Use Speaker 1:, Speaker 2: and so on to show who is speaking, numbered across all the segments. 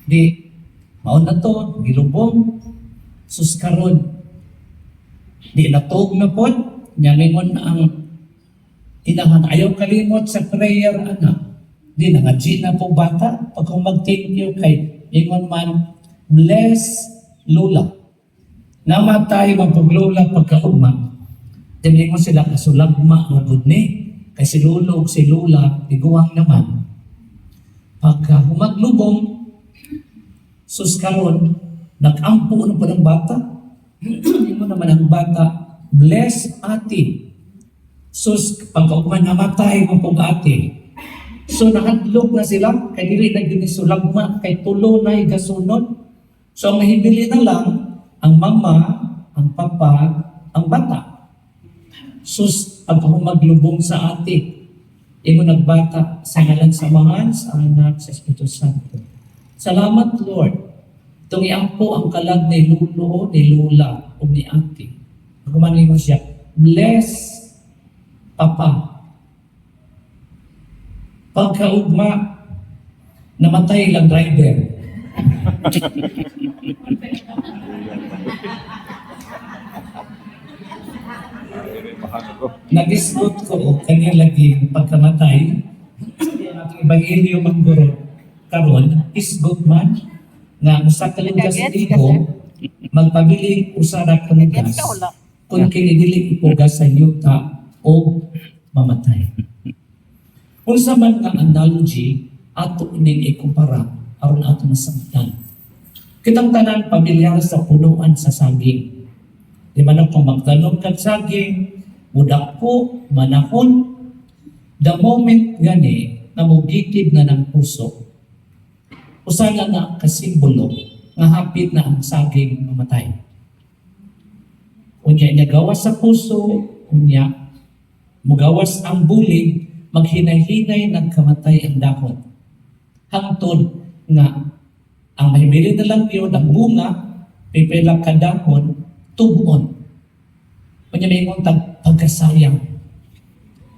Speaker 1: Di, maon na to, gilubong, suskaron. Di natog na po, nyamingon ang inahan. Ayaw kalimot sa prayer, anak. Di nangadji na po bata, pag kung mag-thank you kay ingon man, bless Lula. Namatay magpaglula pagkauma. Dili mo sila kasulagma nga gud ni. Kay si Lolo ug si Lula, iguang naman. Pagka humaglubong, sus karon, nag-ampo na pa ng bata. Hindi mo naman ang bata, bless ate. Sus, pagka namatay mo pong ate. So nakadlok na sila, kay dili na yun sulagma, kay tulo na igasunod. So ang mahibili na lang, ang mama, ang papa, ang bata. Sus, pagka humaglubong sa ate, imo nagbata sa ngalan sa Ama, sa Anak, sa Espiritu Santo. Salamat, Lord. Itong iampo ang kalag ni Lulo, ni Lula, o ni ate. Pagkumanin mo siya, bless Papa. Pagkaugma, namatay lang driver. Nagisgot ko o kanya lagi pagkamatay, ang Ebanghelyo mangguro karon isgot man nga usa ka lugas igo magpabili usara ka lugas kung kini dili ipugas sa yuta o mamatay. Unsa man nga analogy ato ining ikumpara aron ato masabtan. Kitang tanan pamilyar sa punuan sa saging. Di man kung magtanom kag saging, budak po, manahon, the moment gani na mugitid na ng puso, usala na kasimbolo nga hapit na ang saging mamatay. Unya niya gawas sa puso, unya mugawas ang bulig, maghinay-hinay nagkamatay ang dahon. Hangtod nga ang mahimili na lang yun, ang bunga, pipila ka dahon, tubuon. Kanya may mong pagkasayang.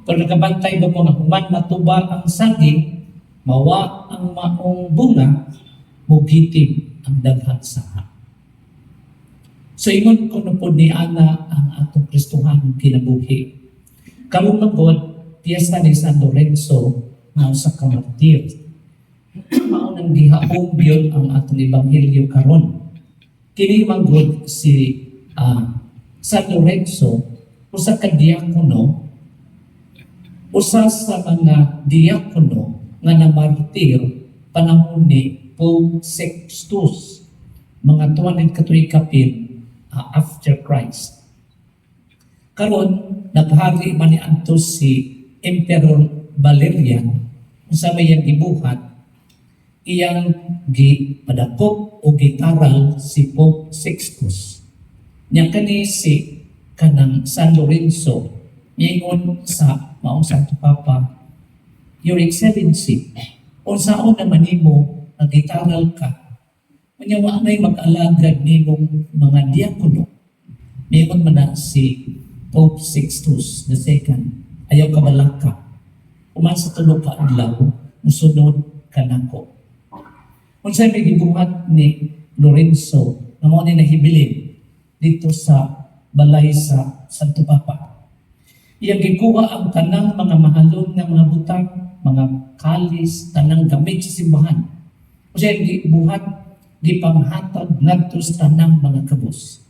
Speaker 1: Pero nakabantay ba mo nga human matuba ang saging, mawa ang maong bunga, mugitib ang daghang saha. So ingon ko na po ni Ana ang atong Kristohan kinabuhi. Karong nagod, piyesta ni San Lorenzo na sa kamartir. Maunang gihaong yun ang atong Ebanghelyo karon. Kini manggod si San Lorenzo, usa ka diakono, usa sa mga diakono nga namartir panahon ni Pope Sextus, mga 200 katuig kapil after Christ. Karon naghari man ni antos si Emperor Valerian, usa may iyang gibuhat, iyang gipadakop o gitaral si Pope Sextus. Niya kani si kanang San Lorenzo, niingon sa maong Santo Papa, Your Excellency, unsaon naman nimo nagitaral ka, manyawa may mag-alagad nimong mga diakono. Niingon man na si Pope Sixtus II, ayaw ka malaka. Uman sa tulog ka adlaw, musunod ka nako. Unsay may gibuhat ni Lorenzo na mo ni nahibilin dito sa balay sa Santo Papa. Iyang gikuha ang tanang mga mahalon ng mga butang, mga kalis, tanang gamit sa simbahan. O siya gibuhat, gipanghatag ngadto sa tanang mga kabus.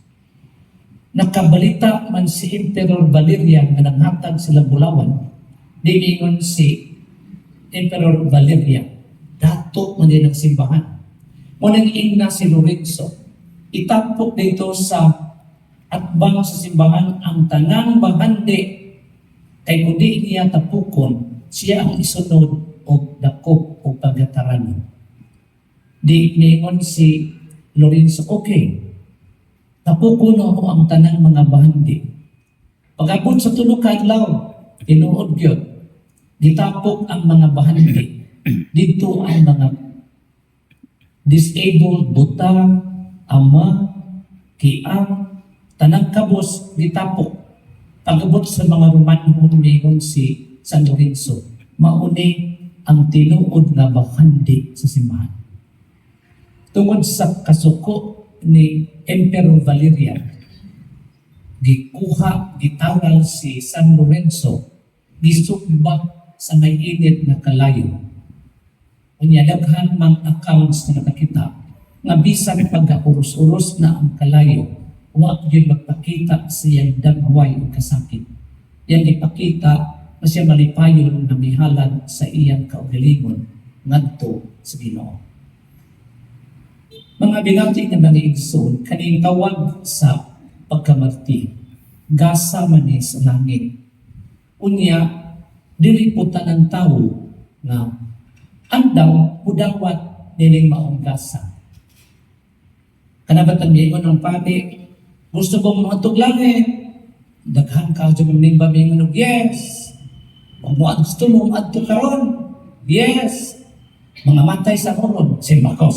Speaker 1: Nakabalita man si Emperor Valerian nga nanghatag sila bulawan, diingon si Emperor Valerian, dato man din ang simbahan. Munang ingna si Lorenzo, itapok dito sa atbang sa simbahan ang tanang bahandi kay kundi niya tapukon, siya ang isunod o dakop o pagataran. Di ningon si Lorenzo, okay, tapukon ako ang tanang mga bahandi. Pag-abot sa tulog ka adlaw, tinuod yun, gitapok ang mga bahandi. Dito ang mga disabled, buta, ama, kiang, tanang kabos, gitapok. Pag-abot sa mga Romano, humingon si San Lorenzo, mauni ang tinuod na bahandi sa simbahan. tungod sa kasuko ni Emperor Valerian, gitawag si San Lorenzo, gisugba sa may init na kalayo. Unya daghan mang accounts na nakakita nga bisan pagka-uros-uros na ang kalayo, wa gyud magpakita siyang dagway o kasakit. Yan ipakita na siya malipayon na mihalad sa iyang kaugalingon ngadto sa Ginoo. Mga binati nga mga igsoon, kaning tawag sa pagkamartir, gasa man ni sa langit. Unya, dili po tanang tao na andaw udawat nining maong gasa. Kanabatan miingon ng pari, gusto kong mga tuglangit, daghan ka dyan mong nimba miingon, yes. Kung mo gusto mong adto karon, yes. Mga matay sa koron, simako.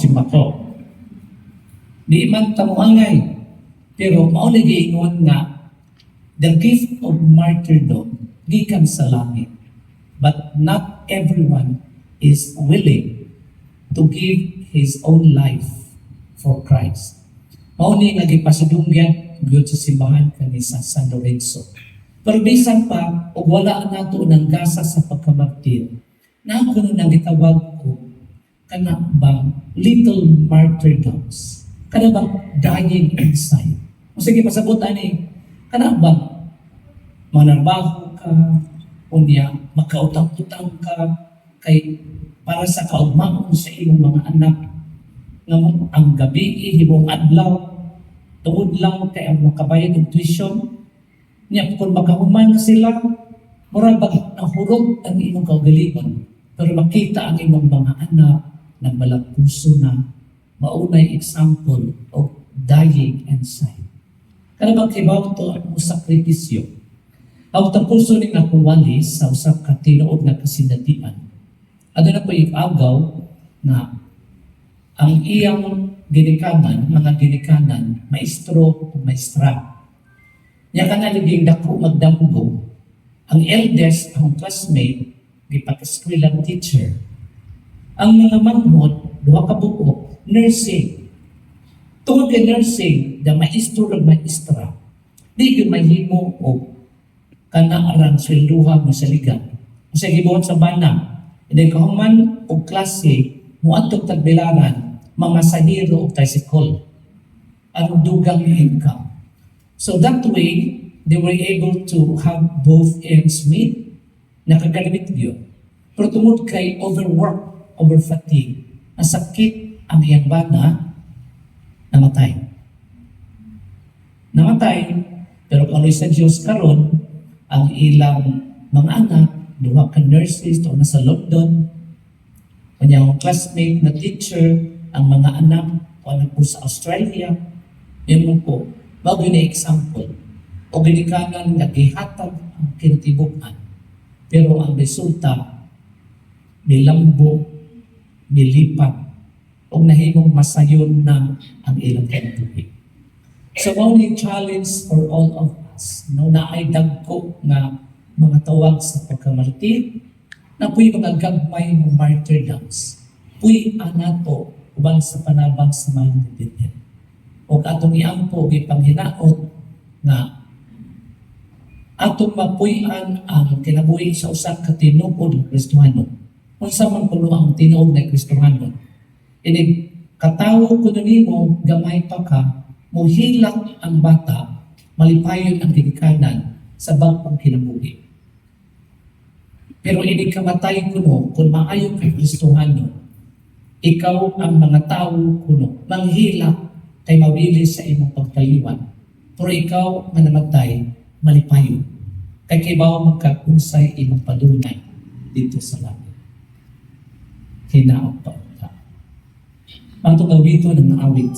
Speaker 1: Di man tamuangay. Pero mauna giingon nga, the gift of martyrdom gikan sa langit. But not everyone is willing to give his own life for Christ. Mauna nga gipasadunggan gyud sa simbahan kani sa San Lorenzo. Pero bisan pa, o wala nato ng gasa sa pagkamartir, na ako nang gitawag ko, kana bang little martyrdoms, kana bang dying inside. O sige, pasabutan ni, kana bang manarbaho ka, unya, makautang-utang ka, kay para sa kaugmaon sa iyong mga anak, nga ang gabi, hibong adlaw, tungod lang kay ang makabayad ng tuition, niya kung makahuman na sila, mura bang nahurog ang imong kaugalingon, pero makita ang imong mga anak na malagpuso na maunay example of dying inside. Kaya magkibaw to ang sakripisyo. Ang tapuso ni akong walis sa usap ka tinuod na kasinatian. Ano na po agaw na ang iyang ginikanan, mga ginikanan, maestro o maestra. Niya ka naliging dako magdamgo. Ang eldest, ang classmate, gipag-eskwela teacher. Ang mga manhod, duha ka buok, nursing. Tungod kay nursing, the maestro ng maestra, di yun mahimo o kanaaran sa luha mo sa ligan. Kasi gibuhat sa bana, hindi kahuman o klase, muatog tagbilaran, mga sahiro o tricycle. Ang dugang income. So that way, they were able to have both ends meet, nakagamit yun. Pero tungod kay overwork, overfatigue, nasakit ang iyang bana, namatay. Pero kung sa Diyos karon, ang ilang mga anak, duha ka nurses, o nasa London, kanyang classmate na teacher, ang mga anak, o anak po sa Australia, yun po, bago na example, o ginikanan nga gihatag ang kinatibukan. Pero ang resulta, nilambo, nilipat, o nahimong masayon na ang ilang kinabuhi. So, only challenge for all of us, no, na ay dagko nga mga tawag sa pagkamartir, na pu'y mga gagmay ng martyrdoms, pu'y anato, ubang sa panabang sa mga nabibigyan. O atong iampo, ipanghinaot, nga atong mapuy-an ang kinabuhi sa usak katinuod ng Kristohano. Kung sa man puno ang tinuod ng Kristohano, inig katawo ko na nimo, gamay pa ka, muhilak ang bata, malipayon ang ginikanan sa bagong kinabuhi. Pero inig kamatay ko no, kung maayo kay Kristohano, ikaw ang mga tao kuno, manghilak kay mabilis sa imong pagpaliwan. Pero ikaw nga namatay, malipayon. Kay kibaw magkakunsay imong padunay dito sa langit. Hinaot pa. Ang tungawito ng awit